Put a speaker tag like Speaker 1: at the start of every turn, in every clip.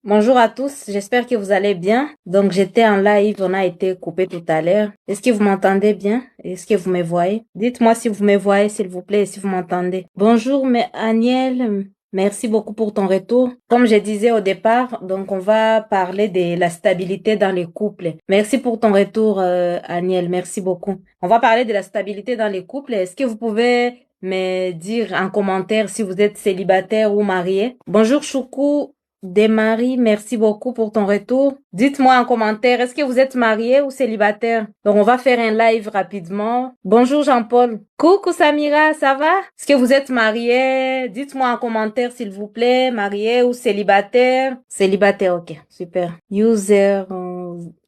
Speaker 1: Bonjour à tous, j'espère que vous allez bien. Donc j'étais en live, on a été coupé tout à l'heure. Est-ce que vous m'entendez bien? Est-ce que vous me voyez? Dites-moi si vous me voyez, s'il vous plaît, et si vous m'entendez. Bonjour, mais Aniel, merci beaucoup pour ton retour. Comme je disais au départ, donc on va parler de la stabilité dans les couples. Merci pour ton retour, Aniel, merci beaucoup. On va parler de la stabilité dans les couples. Est-ce que vous pouvez me dire en commentaire si vous êtes célibataire ou marié? Bonjour Choukou. Desmarie, merci beaucoup pour ton retour. Dites-moi en commentaire, est-ce que vous êtes marié ou célibataire? Donc, on va faire un live rapidement. Bonjour Jean-Paul. Coucou Samira, ça va? Est-ce que vous êtes marié? Dites-moi en commentaire, s'il vous plaît, marié ou célibataire? Célibataire, ok, super. User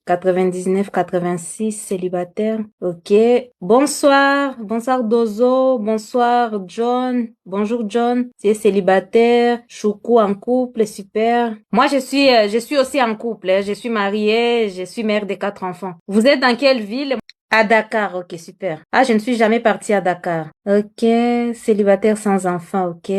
Speaker 1: 99-86, célibataire. Ok. Bonsoir. Bonsoir Dozo. Bonsoir John. Bonjour John. Tu es célibataire. Choukou en couple. Super. Moi, je suis aussi en couple. Je suis mariée. Je suis mère de 4 enfants. Vous êtes dans quelle ville? À Dakar. Ok, super. Ah, je ne suis jamais partie à Dakar. Ok. Célibataire sans enfant. Ok.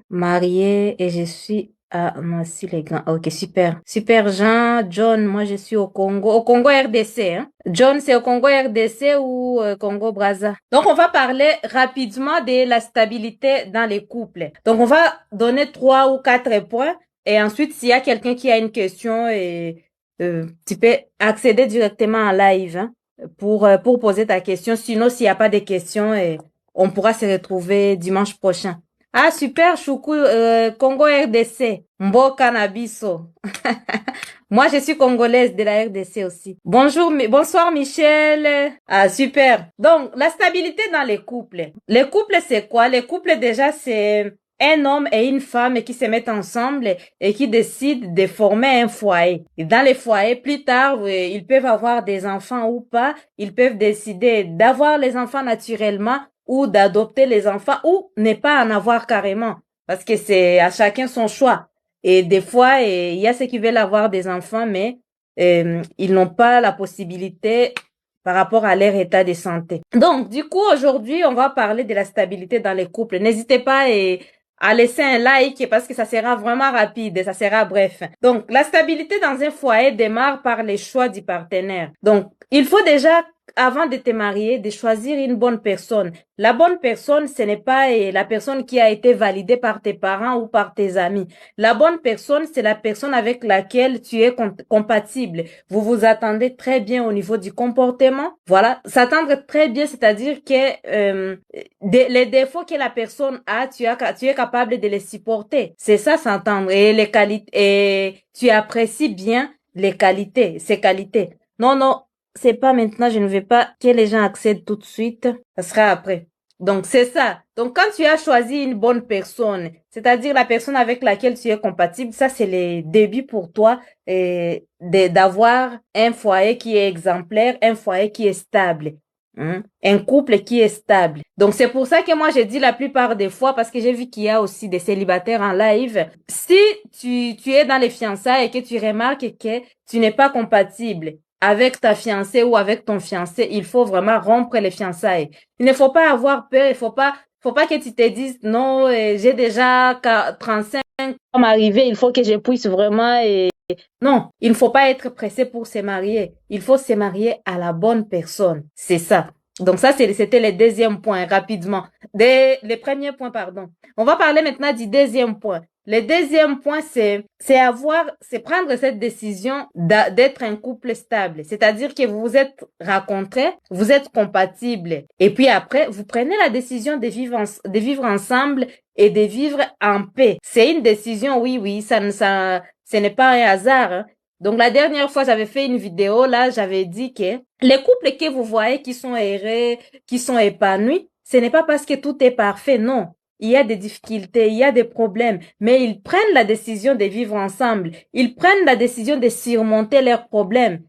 Speaker 1: Mariée et je suis moi aussi les grands. Ok, super. Super Jean, John, moi je suis au Congo. Au Congo RDC, hein. John, c'est au Congo RDC ou Congo Brazza. Donc, on va parler rapidement de la stabilité dans les couples. Donc, on va donner 3 ou 4 points. Et ensuite, s'il y a quelqu'un qui a une question, tu peux accéder directement en live, hein, pour poser ta question. Sinon, s'il n'y a pas de questions, on pourra se retrouver dimanche prochain. Ah, super, Choukou, Congo RDC. Mboka na biso. Moi, je suis congolaise de la RDC aussi. Bonjour, bonsoir Michel. Ah, super. Donc, la stabilité dans les couples. Les couples, c'est quoi? Les couples, déjà, c'est un homme et une femme qui se mettent ensemble et qui décident de former un foyer. Et dans les foyers, plus tard, ils peuvent avoir des enfants ou pas. Ils peuvent décider d'avoir les enfants naturellement ou d'adopter les enfants ou ne pas en avoir carrément. Parce que c'est à chacun son choix. Et des fois, il y a ceux qui veulent avoir des enfants, mais ils n'ont pas la possibilité par rapport à leur état de santé. Donc, du coup, aujourd'hui, on va parler de la stabilité dans les couples. N'hésitez pas à laisser un like parce que ça sera vraiment rapide, ça sera bref. Donc, la stabilité dans un foyer démarre par les choix du partenaire. Donc, il faut déjà, avant de te marier, de choisir une bonne personne. La bonne personne, ce n'est pas la personne qui a été validée par tes parents ou par tes amis. La bonne personne, c'est la personne avec laquelle tu es compatible. Vous vous attendez très bien au niveau du comportement. Voilà, s'attendre très bien, c'est-à-dire que les défauts que la personne a, tu es capable de les supporter. C'est ça, s'entendre. Et les qualités, et tu apprécies bien les qualités, ses qualités. Non, non, c'est pas maintenant, je ne veux pas que les gens accèdent tout de suite. Ça sera après. Donc, c'est ça. Donc, quand tu as choisi une bonne personne, c'est-à-dire la personne avec laquelle tu es compatible, ça, c'est le début pour toi d'avoir un foyer qui est exemplaire, un foyer qui est stable. Hein? Un couple qui est stable. Donc, c'est pour ça que moi, j'ai dit la plupart des fois, parce que j'ai vu qu'il y a aussi des célibataires en live, si tu es dans les fiançailles et que tu remarques que tu n'es pas compatible avec ta fiancée ou avec ton fiancé, il faut vraiment rompre les fiançailles. Il ne faut pas avoir peur, il faut pas que tu te dises non, j'ai déjà 35 ans arrivé, il faut que je puisse vraiment non, il ne faut pas être pressé pour se marier. Il faut se marier à la bonne personne. C'est ça. Donc ça, c'était le deuxième point, rapidement. Les premiers points, pardon. On va parler maintenant du deuxième point. Le deuxième point, c'est prendre cette décision d'être un couple stable. C'est-à-dire que vous vous êtes rencontrés, vous êtes compatibles. Et puis après, vous prenez la décision de vivre ensemble et de vivre en paix. C'est une décision, oui, oui, ce n'est pas un hasard, hein. Donc, la dernière fois, j'avais fait une vidéo, là, j'avais dit que les couples que vous voyez qui sont heureux, qui sont épanouis, ce n'est pas parce que tout est parfait, non. Il y a des difficultés, il y a des problèmes, mais ils prennent la décision de vivre ensemble. Ils prennent la décision de surmonter leurs problèmes.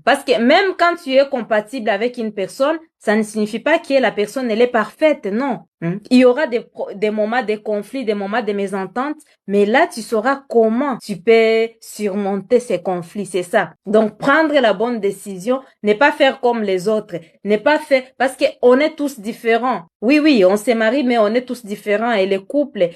Speaker 1: Parce que même quand tu es compatible avec une personne, ça ne signifie pas que la personne elle est parfaite, non. Il y aura des moments de conflits, des moments de mésententes, mais là tu sauras comment tu peux surmonter ces conflits, c'est ça. Donc prendre la bonne décision, ne pas faire comme les autres, ne pas faire parce que on est tous différents. Oui, oui, on se marie, mais on est tous différents et les couples,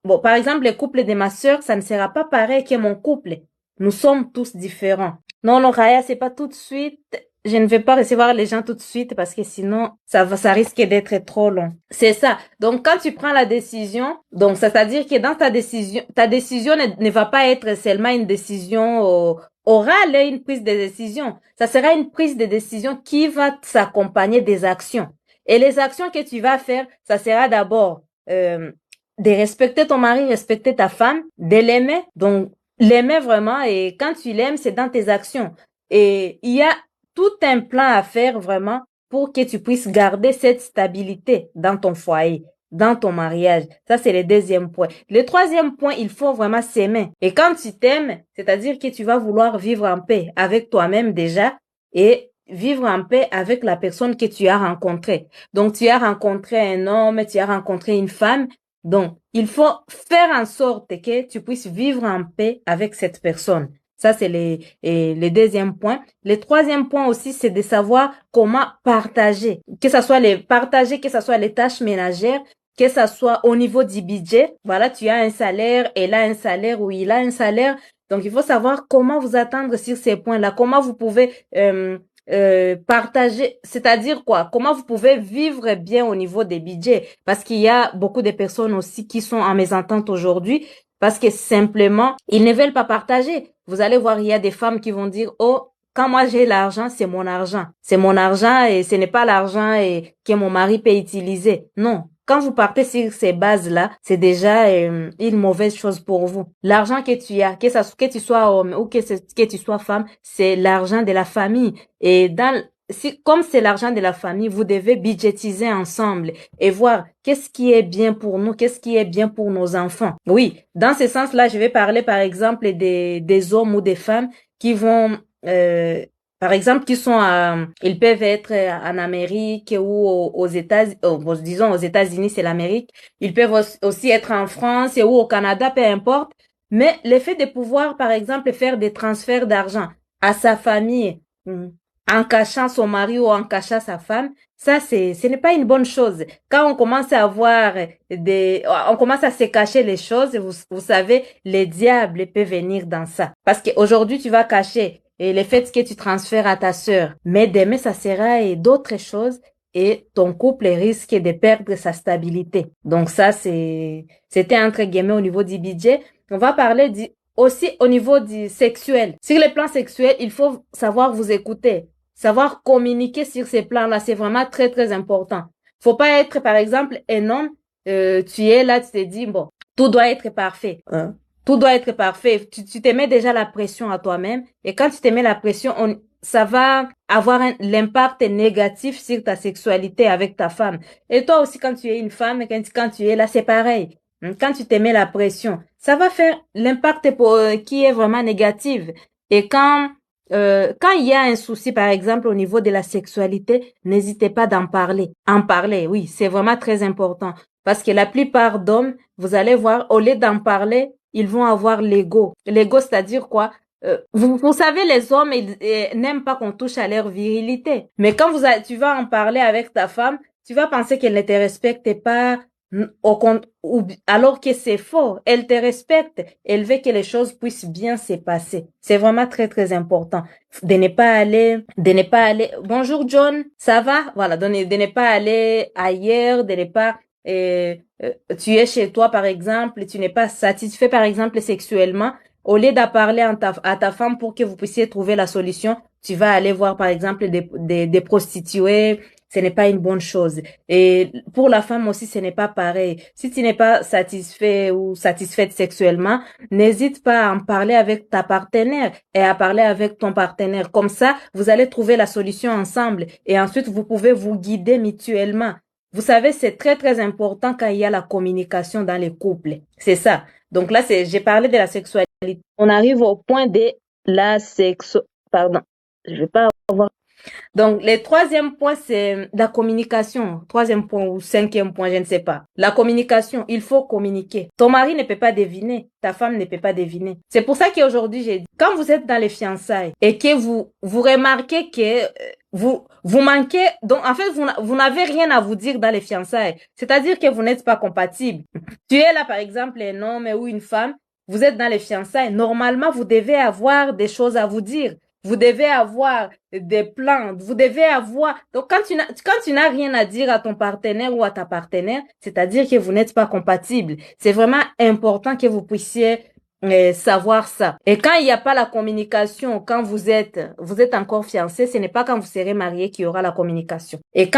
Speaker 1: bon, par exemple les couples de ma sœur, ça ne sera pas pareil que mon couple. Nous sommes tous différents. Non, non, Raya, c'est pas tout de suite. Je ne vais pas recevoir les gens tout de suite parce que sinon, ça risque d'être trop long. C'est ça. Donc, quand tu prends la décision, donc, c'est-à-dire que dans ta décision ne va pas être seulement une décision orale et une prise de décision. Ça sera une prise de décision qui va s'accompagner des actions. Et les actions que tu vas faire, ça sera d'abord, de respecter ton mari, respecter ta femme, de l'aimer. Donc, l'aimer vraiment, et quand tu l'aimes, c'est dans tes actions. Et il y a tout un plan à faire vraiment pour que tu puisses garder cette stabilité dans ton foyer, dans ton mariage. Ça, c'est le deuxième point. Le troisième point, il faut vraiment s'aimer. Et quand tu t'aimes, c'est-à-dire que tu vas vouloir vivre en paix avec toi-même déjà et vivre en paix avec la personne que tu as rencontrée. Donc, tu as rencontré un homme, tu as rencontré une femme. Donc, il faut faire en sorte que tu puisses vivre en paix avec cette personne. Ça, c'est les deuxième point. Le troisième point aussi, c'est de savoir comment partager. Que ça soit que ça soit les tâches ménagères, que ça soit au niveau du budget. Voilà, tu as un salaire, elle a un salaire ou il a un salaire. Donc, il faut savoir comment vous attendre sur ces points-là, comment vous pouvez partager, c'est-à-dire quoi? Comment vous pouvez vivre bien au niveau des budgets? Parce qu'il y a beaucoup de personnes aussi qui sont en mésentente aujourd'hui parce que simplement, ils ne veulent pas partager. Vous allez voir, il y a des femmes qui vont dire, oh, quand moi j'ai l'argent, c'est mon argent. C'est mon argent et ce n'est pas l'argent que mon mari peut utiliser. Non. Quand vous partez sur ces bases-là, c'est déjà une mauvaise chose pour vous. L'argent que tu as, que tu sois homme ou que tu sois femme, c'est l'argent de la famille. Et comme c'est l'argent de la famille, vous devez budgétiser ensemble et voir qu'est-ce qui est bien pour nous, qu'est-ce qui est bien pour nos enfants. Oui, dans ce sens-là, je vais parler par exemple des hommes ou des femmes qui vont par exemple, ils peuvent être en Amérique ou aux États-Unis, disons aux États-Unis, c'est l'Amérique. Ils peuvent aussi être en France ou au Canada, peu importe. Mais le fait de pouvoir, par exemple, faire des transferts d'argent à sa famille, en cachant son mari ou en cachant sa femme, ça, ce n'est pas une bonne chose. Quand on commence à on commence à se cacher les choses, vous savez, les diables peuvent venir dans ça. Parce qu'aujourd'hui, tu vas cacher et le fait que tu transfères à ta sœur, mais demain, ça sera d'autres choses et ton couple risque de perdre sa stabilité. Donc ça, c'était entre guillemets au niveau du budget. On va parler aussi au niveau du sexuel. Sur le plan sexuel, il faut savoir vous écouter. Savoir communiquer sur ces plans-là, c'est vraiment très, très important. Faut pas être, par exemple, un homme, tu es là, tu te dis, bon, tout doit être parfait. Tout doit être parfait. Tu te mets déjà la pression à toi-même. Et quand tu te mets la pression, ça va avoir l'impact négatif sur ta sexualité avec ta femme. Et toi aussi, quand tu es une femme, quand tu es là, c'est pareil. Quand tu te mets la pression, ça va faire l'impact qui est vraiment négatif. Et quand il y a un souci, par exemple, au niveau de la sexualité, n'hésitez pas d'en parler. En parler, oui, c'est vraiment très important. Parce que la plupart d'hommes, vous allez voir, au lieu d'en parler, ils vont avoir l'ego. L'ego, c'est-à-dire quoi? Vous savez, les hommes, ils n'aiment pas qu'on touche à leur virilité. Mais quand tu vas en parler avec ta femme, tu vas penser qu'elle ne te respecte pas, alors que c'est faux. Elle te respecte. Elle veut que les choses puissent bien se passer. C'est vraiment très, très important. De ne pas aller, bonjour John, ça va? Voilà, de ne pas aller ailleurs, de ne pas, tu es chez toi, par exemple, tu n'es pas satisfait, par exemple, sexuellement. Au lieu d'en parler à ta femme pour que vous puissiez trouver la solution, tu vas aller voir, par exemple, des prostituées. Ce n'est pas une bonne chose. Et pour la femme aussi, ce n'est pas pareil. Si tu n'es pas satisfait ou satisfaite sexuellement, n'hésite pas à en parler avec ta partenaire et à parler avec ton partenaire. Comme ça, vous allez trouver la solution ensemble et ensuite vous pouvez vous guider mutuellement. Vous savez, c'est très, très important quand il y a la communication dans les couples. C'est ça. Donc là, j'ai parlé de la sexualité. On arrive au point de pardon, je vais pas avoir. Donc, le troisième point, c'est la communication. Troisième point ou cinquième point, je ne sais pas. La communication, il faut communiquer. Ton mari ne peut pas deviner, ta femme ne peut pas deviner. C'est pour ça qu'aujourd'hui, j'ai dit, quand vous êtes dans les fiançailles et que vous remarquez que vous manquez, donc en fait, vous n'avez rien à vous dire dans les fiançailles. C'est-à-dire que vous n'êtes pas compatible. Tu es là, par exemple, un homme ou une femme, vous êtes dans les fiançailles. Normalement, vous devez avoir des choses à vous dire. Vous devez avoir des plans. Vous devez avoir. Donc, quand tu n'as rien à dire à ton partenaire ou à ta partenaire, c'est-à-dire que vous n'êtes pas compatible. C'est vraiment important que vous puissiez savoir ça. Et quand il n'y a pas la communication, quand vous êtes encore fiancé, ce n'est pas quand vous serez marié qu'il y aura la communication. Et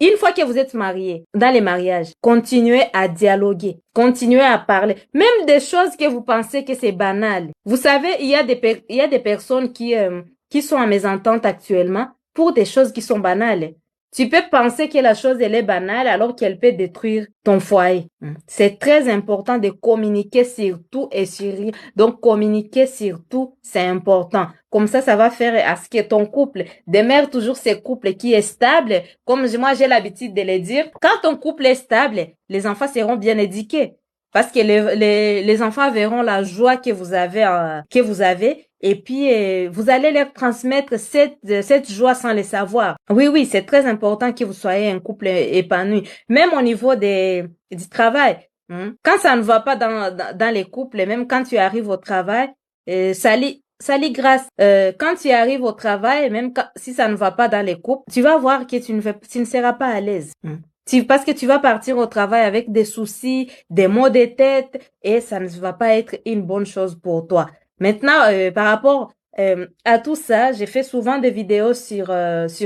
Speaker 1: une fois que vous êtes marié, dans les mariages, continuez à dialoguer, continuez à parler, même des choses que vous pensez que c'est banal. Vous savez, il y a des personnes qui sont en mésentente actuellement pour des choses qui sont banales. Tu peux penser que la chose, elle est banale alors qu'elle peut détruire ton foyer. C'est très important de communiquer sur tout et sur rien. Donc, communiquer sur tout, c'est important. Comme ça va faire à ce que ton couple demeure toujours ce couple qui est stable. Comme moi, j'ai l'habitude de le dire. Quand ton couple est stable, les enfants seront bien éduqués. Parce que les enfants verront la joie que vous avez, et puis vous allez leur transmettre cette joie sans le savoir. Oui, c'est très important que vous soyez un couple épanoui, même au niveau du travail. Quand ça ne va pas dans les couples, même quand tu arrives au travail, salut grâce. Quand tu arrives au travail, même si ça ne va pas dans les couples, tu vas voir que tu ne seras pas à l'aise. Parce que tu vas partir au travail avec des soucis, des maux de tête, et ça ne va pas être une bonne chose pour toi. Maintenant, par rapport à tout ça, j'ai fait souvent des vidéos sur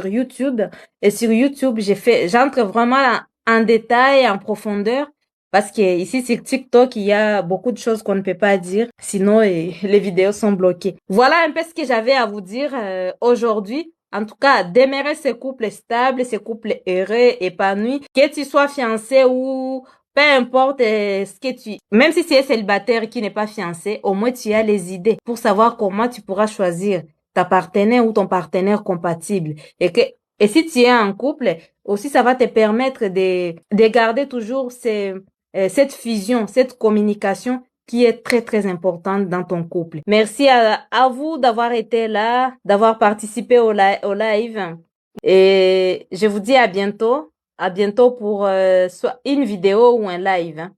Speaker 1: YouTube, et sur YouTube, j'entre vraiment en détail, en profondeur, parce que ici sur TikTok, il y a beaucoup de choses qu'on ne peut pas dire, sinon les vidéos sont bloquées. Voilà un peu ce que j'avais à vous dire aujourd'hui. En tout cas, demeurer ce couple stable, ce couple heureux, épanoui, que tu sois fiancé ou peu importe même si tu es célibataire qui n'est pas fiancé, au moins tu as les idées pour savoir comment tu pourras choisir ta partenaire ou ton partenaire compatible. Et si tu es en couple, aussi ça va te permettre de garder toujours cette fusion, cette communication qui est très, très importante dans ton couple. Merci à vous d'avoir été là, d'avoir participé au live. Et je vous dis à bientôt. À bientôt pour soit une vidéo ou un live.